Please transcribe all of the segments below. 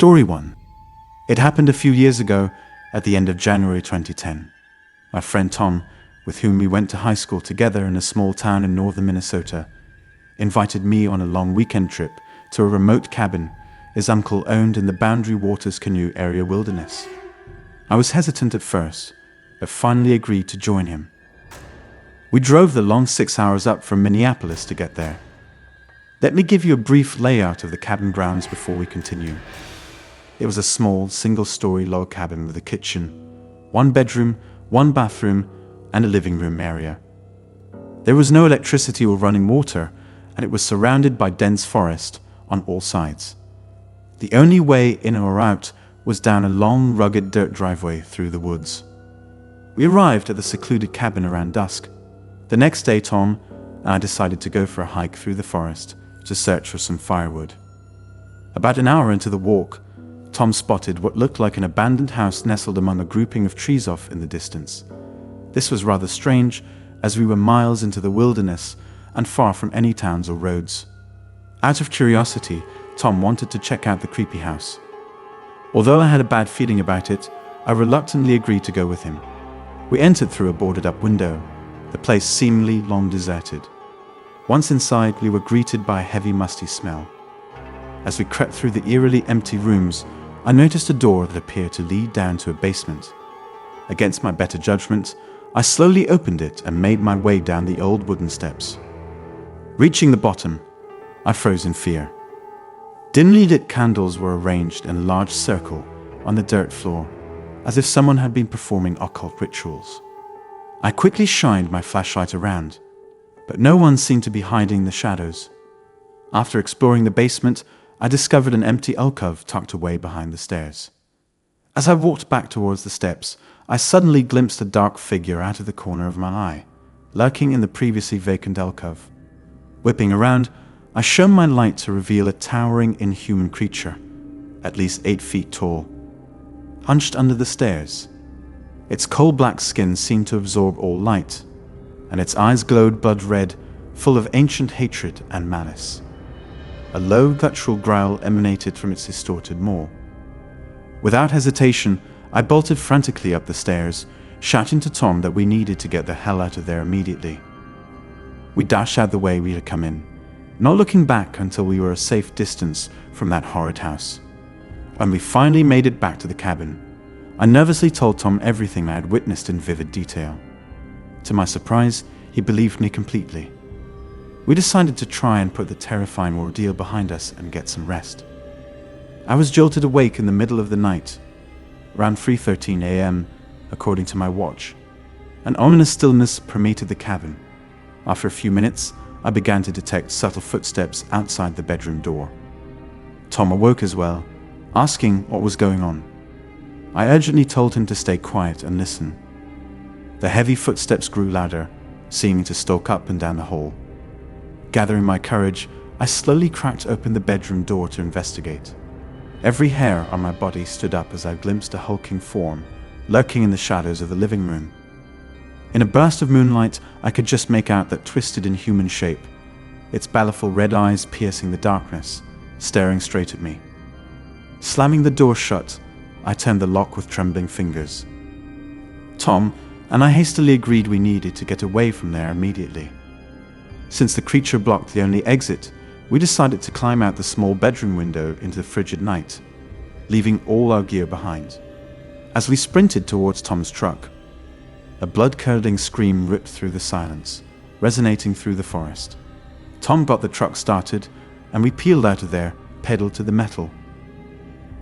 Story 1. It happened a few years ago at the end of January 2010. My friend Tom, with whom we went to high school together in a small town in northern Minnesota, invited me on a long weekend trip to a remote cabin his uncle owned in the Boundary Waters Canoe Area wilderness. I was hesitant at first, but finally agreed to join him. We drove the long 6 hours up from Minneapolis to get there. Let me give you a brief layout of the cabin grounds before we continue. It was a small, single-story log cabin with a kitchen, one bedroom, one bathroom, and a living room area. There was no electricity or running water, and it was surrounded by dense forest on all sides. The only way in or out was down a long, rugged dirt driveway through the woods. We arrived at the secluded cabin around dusk. The next day, Tom and I decided to go for a hike through the forest to search for some firewood. About an hour into the walk, Tom spotted what looked like an abandoned house nestled among a grouping of trees off in the distance. This was rather strange, as we were miles into the wilderness and far from any towns or roads. Out of curiosity, Tom wanted to check out the creepy house. Although I had a bad feeling about it, I reluctantly agreed to go with him. We entered through a boarded-up window, the place seemingly long deserted. Once inside, we were greeted by a heavy, musty smell. As we crept through the eerily empty rooms, I noticed a door that appeared to lead down to a basement. Against my better judgment, I slowly opened it and made my way down the old wooden steps. Reaching the bottom, I froze in fear. Dimly lit candles were arranged in a large circle on the dirt floor, as if someone had been performing occult rituals. I quickly shined my flashlight around, but no one seemed to be hiding in the shadows. After exploring the basement, I discovered an empty alcove tucked away behind the stairs. As I walked back towards the steps, I suddenly glimpsed a dark figure out of the corner of my eye, lurking in the previously vacant alcove. Whipping around, I shone my light to reveal a towering, inhuman creature, at least 8 feet tall, hunched under the stairs. Its coal-black skin seemed to absorb all light, and its eyes glowed blood red, full of ancient hatred and malice. A low, guttural growl emanated from its distorted maw. Without hesitation, I bolted frantically up the stairs, shouting to Tom that we needed to get the hell out of there immediately. We dashed out the way we had come in, not looking back until we were a safe distance from that horrid house. When we finally made it back to the cabin, I nervously told Tom everything I had witnessed in vivid detail. To my surprise, he believed me completely. We decided to try and put the terrifying ordeal behind us and get some rest. I was jolted awake in the middle of the night, around 3:13 a.m., according to my watch. An ominous stillness permeated the cabin. After a few minutes, I began to detect subtle footsteps outside the bedroom door. Tom awoke as well, asking what was going on. I urgently told him to stay quiet and listen. The heavy footsteps grew louder, seeming to stalk up and down the hall. Gathering my courage, I slowly cracked open the bedroom door to investigate. Every hair on my body stood up as I glimpsed a hulking form lurking in the shadows of the living room. In a burst of moonlight, I could just make out that twisted inhuman shape, its baleful red eyes piercing the darkness, staring straight at me. Slamming the door shut, I turned the lock with trembling fingers. Tom and I hastily agreed we needed to get away from there immediately. Since the creature blocked the only exit, we decided to climb out the small bedroom window into the frigid night, leaving all our gear behind. As we sprinted towards Tom's truck, a blood-curdling scream ripped through the silence, resonating through the forest. Tom got the truck started, and we peeled out of there, pedal to the metal.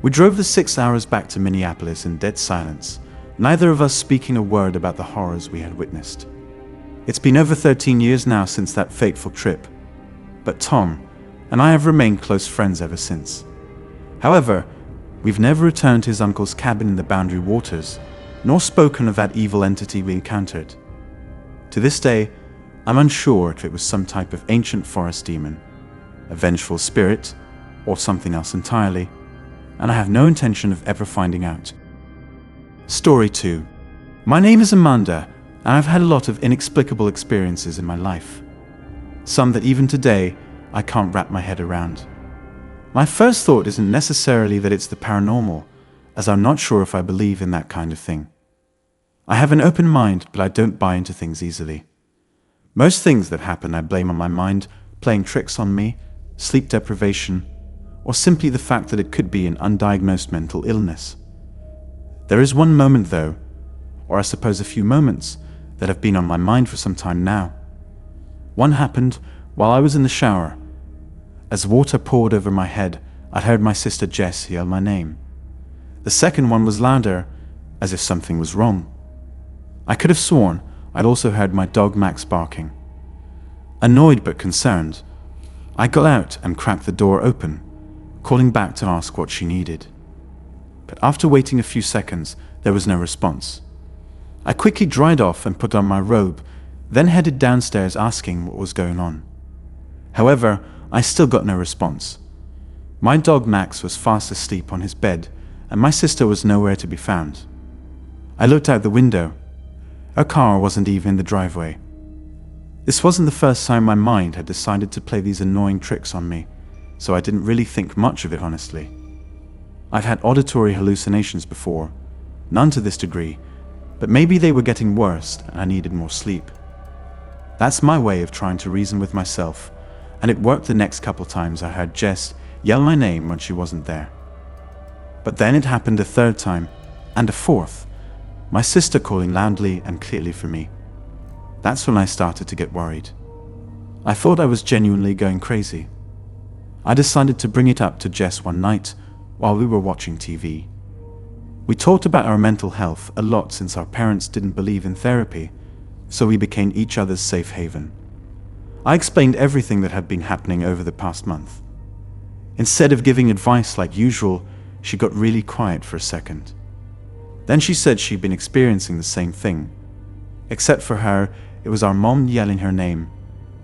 We drove the 6 hours back to Minneapolis in dead silence, neither of us speaking a word about the horrors we had witnessed. It's been over 13 years now since that fateful trip, but Tom and I have remained close friends ever since. However, we've never returned to his uncle's cabin in the Boundary Waters, nor spoken of that evil entity we encountered. To this day, I'm unsure if it was some type of ancient forest demon, a vengeful spirit, or something else entirely, and I have no intention of ever finding out. Story 2. My name is Amanda, and I've had a lot of inexplicable experiences in my life. Some that even today, I can't wrap my head around. My first thought isn't necessarily that it's the paranormal, as I'm not sure if I believe in that kind of thing. I have an open mind, but I don't buy into things easily. Most things that happen I blame on my mind playing tricks on me, sleep deprivation, or simply the fact that it could be an undiagnosed mental illness. There is one moment though, or I suppose a few moments, that have been on my mind for some time now. One happened while I was in the shower. As water poured over my head, I heard my sister Jess yell my name. The second one was louder, as if something was wrong. I could have sworn I'd also heard my dog Max barking. Annoyed but concerned, I got out and cracked the door open, calling back to ask what she needed. But after waiting a few seconds, there was no response. I quickly dried off and put on my robe, then headed downstairs asking what was going on. However, I still got no response. My dog Max was fast asleep on his bed, and my sister was nowhere to be found. I looked out the window. Her car wasn't even in the driveway. This wasn't the first time my mind had decided to play these annoying tricks on me, so I didn't really think much of it honestly. I've had auditory hallucinations before, none to this degree, but maybe they were getting worse and I needed more sleep. That's my way of trying to reason with myself, and it worked the next couple times I heard Jess yell my name when she wasn't there. But then it happened a third time, and a fourth, my sister calling loudly and clearly for me. That's when I started to get worried. I thought I was genuinely going crazy. I decided to bring it up to Jess one night while we were watching TV. We talked about our mental health a lot since our parents didn't believe in therapy, so we became each other's safe haven. I explained everything that had been happening over the past month. Instead of giving advice like usual, she got really quiet for a second. Then she said she'd been experiencing the same thing. Except for her, it was our mom yelling her name,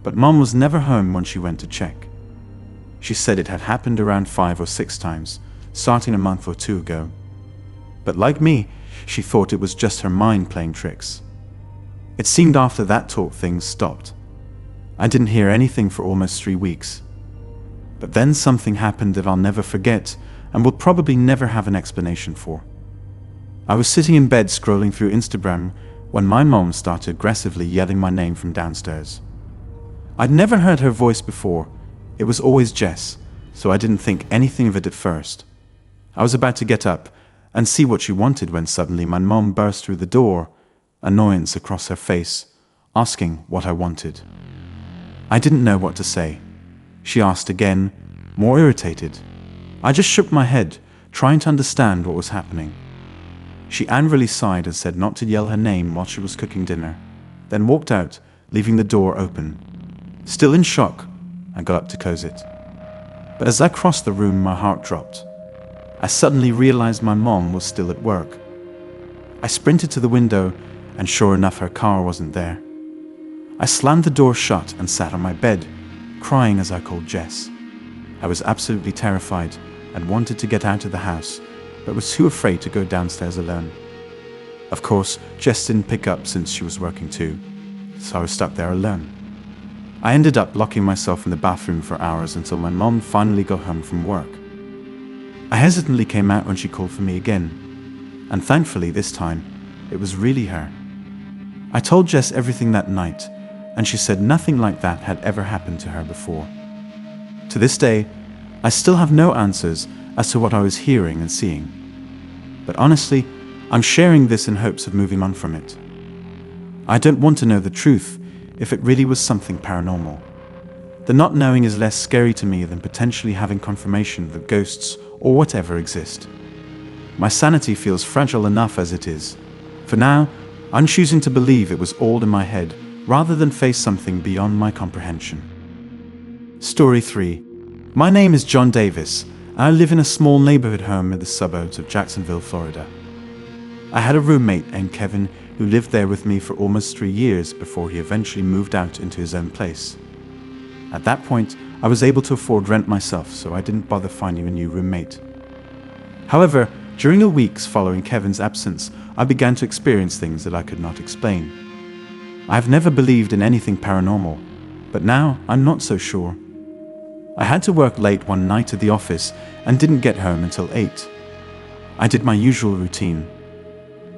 but mom was never home when she went to check. She said it had happened around 5 or 6 times, starting a month or 2 ago. But like me, she thought it was just her mind playing tricks. It seemed after that talk things stopped. I didn't hear anything for almost 3 weeks. But then something happened that I'll never forget and will probably never have an explanation for. I was sitting in bed scrolling through Instagram when my mom started aggressively yelling my name from downstairs. I'd never heard her voice before. It was always Jess, so I didn't think anything of it at first. I was about to get up and see what she wanted when suddenly my mom burst through the door, annoyance across her face, asking what I wanted. I didn't know what to say. She asked again, more irritated. I just shook my head, trying to understand what was happening. She angrily sighed and said not to yell her name while she was cooking dinner, then walked out, leaving the door open. Still in shock, I got up to close it. But as I crossed the room, my heart dropped. I suddenly realized my mom was still at work. I sprinted to the window, and sure enough, her car wasn't there. I slammed the door shut and sat on my bed, crying as I called Jess. I was absolutely terrified and wanted to get out of the house, but was too afraid to go downstairs alone. Of course, Jess didn't pick up since she was working too, so I was stuck there alone. I ended up locking myself in the bathroom for hours until my mom finally got home from work. I hesitantly came out when she called for me again, and thankfully this time, it was really her. I told Jess everything that night, and she said nothing like that had ever happened to her before. To this day, I still have no answers as to what I was hearing and seeing. But honestly, I'm sharing this in hopes of moving on from it. I don't want to know the truth if it really was something paranormal. The not knowing is less scary to me than potentially having confirmation that ghosts or whatever exist. My sanity feels fragile enough as it is. For now, I'm choosing to believe it was all in my head rather than face something beyond my comprehension. Story 3. My name is John Davis, and I live in a small neighborhood home in the suburbs of Jacksonville, Florida. I had a roommate named Kevin who lived there with me for almost 3 years before he eventually moved out into his own place. At that point, I was able to afford rent myself, so I didn't bother finding a new roommate. However, during the weeks following Kevin's absence, I began to experience things that I could not explain. I have never believed in anything paranormal, but now I'm not so sure. I had to work late one night at the office and didn't get home until 8. I did my usual routine.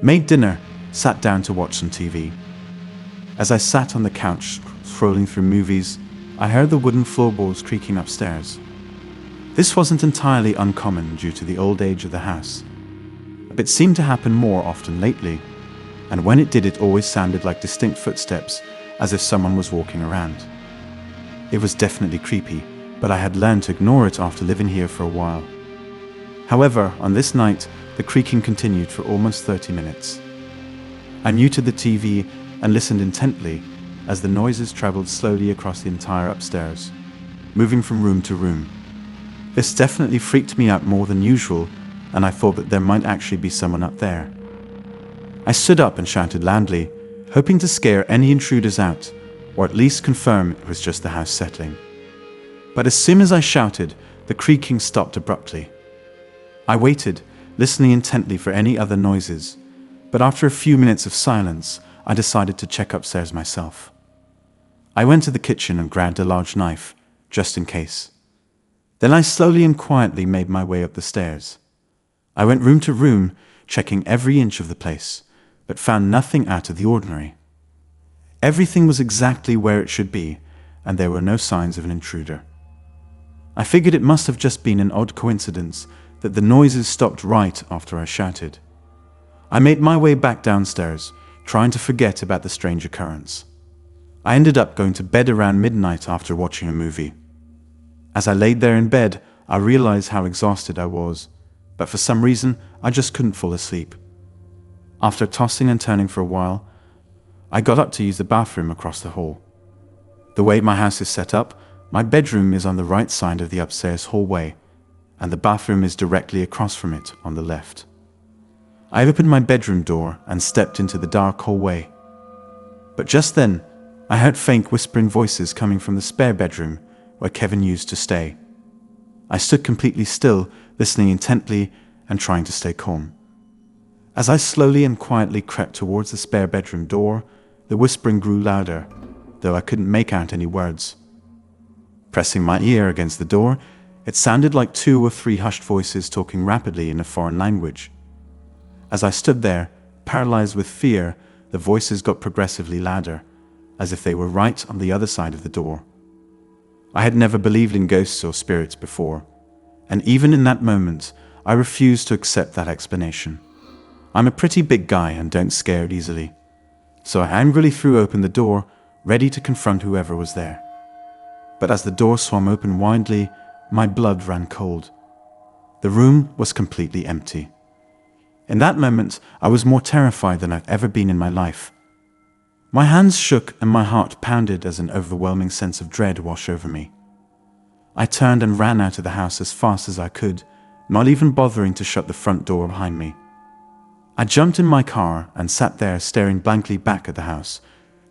Made dinner, sat down to watch some TV. As I sat on the couch, scrolling through movies, I heard the wooden floorboards creaking upstairs. This wasn't entirely uncommon due to the old age of the house. But it seemed to happen more often lately, and when it did, it always sounded like distinct footsteps, as if someone was walking around. It was definitely creepy, but I had learned to ignore it after living here for a while. However, on this night, the creaking continued for almost 30 minutes. I muted the TV and listened intently as the noises traveled slowly across the entire upstairs, moving from room to room. This definitely freaked me out more than usual, and I thought that there might actually be someone up there. I stood up and shouted loudly, hoping to scare any intruders out, or at least confirm it was just the house settling. But as soon as I shouted, the creaking stopped abruptly. I waited, listening intently for any other noises, but after a few minutes of silence, I decided to check upstairs myself. I went to the kitchen and grabbed a large knife, just in case. Then I slowly and quietly made my way up the stairs. I went room to room, checking every inch of the place, but found nothing out of the ordinary. Everything was exactly where it should be, and there were no signs of an intruder. I figured it must have just been an odd coincidence that the noises stopped right after I shouted. I made my way back downstairs, trying to forget about the strange occurrence. I ended up going to bed around midnight after watching a movie. As I laid there in bed, I realized how exhausted I was, but for some reason, I just couldn't fall asleep. After tossing and turning for a while, I got up to use the bathroom across the hall. The way my house is set up, my bedroom is on the right side of the upstairs hallway, and the bathroom is directly across from it on the left. I opened my bedroom door and stepped into the dark hallway. But just then, I heard faint whispering voices coming from the spare bedroom where Kevin used to stay. I stood completely still, listening intently and trying to stay calm. As I slowly and quietly crept towards the spare bedroom door, the whispering grew louder, though I couldn't make out any words. Pressing my ear against the door, it sounded like 2 or 3 hushed voices talking rapidly in a foreign language. As I stood there, paralyzed with fear, the voices got progressively louder, as if they were right on the other side of the door. I had never believed in ghosts or spirits before, and even in that moment, I refused to accept that explanation. I'm a pretty big guy and don't scare easily, so I angrily threw open the door, ready to confront whoever was there. But as the door swung open widely, my blood ran cold. The room was completely empty. In that moment, I was more terrified than I've ever been in my life. My hands shook and my heart pounded as an overwhelming sense of dread washed over me. I turned and ran out of the house as fast as I could, not even bothering to shut the front door behind me. I jumped in my car and sat there staring blankly back at the house,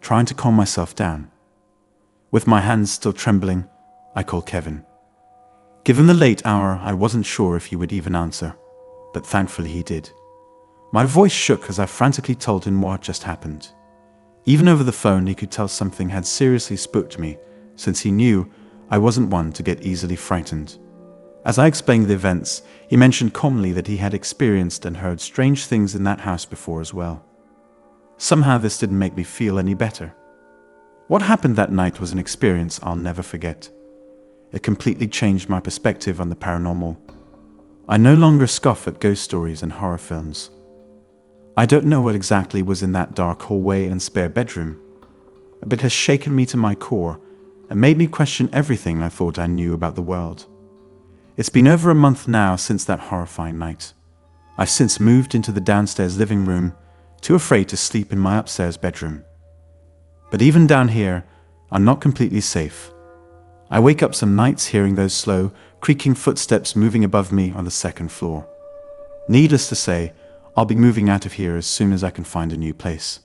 trying to calm myself down. With my hands still trembling, I called Kevin. Given the late hour, I wasn't sure if he would even answer, but thankfully he did. My voice shook as I frantically told him what had just happened. Even over the phone, he could tell something had seriously spooked me, since he knew I wasn't one to get easily frightened. As I explained the events, he mentioned calmly that he had experienced and heard strange things in that house before as well. Somehow this didn't make me feel any better. What happened that night was an experience I'll never forget. It completely changed my perspective on the paranormal. I no longer scoff at ghost stories and horror films. I don't know what exactly was in that dark hallway and spare bedroom, but it has shaken me to my core and made me question everything I thought I knew about the world. It's been over a month now since that horrifying night. I've since moved into the downstairs living room, too afraid to sleep in my upstairs bedroom. But even down here, I'm not completely safe. I wake up some nights hearing those slow, creaking footsteps moving above me on the second floor. Needless to say, I'll be moving out of here as soon as I can find a new place.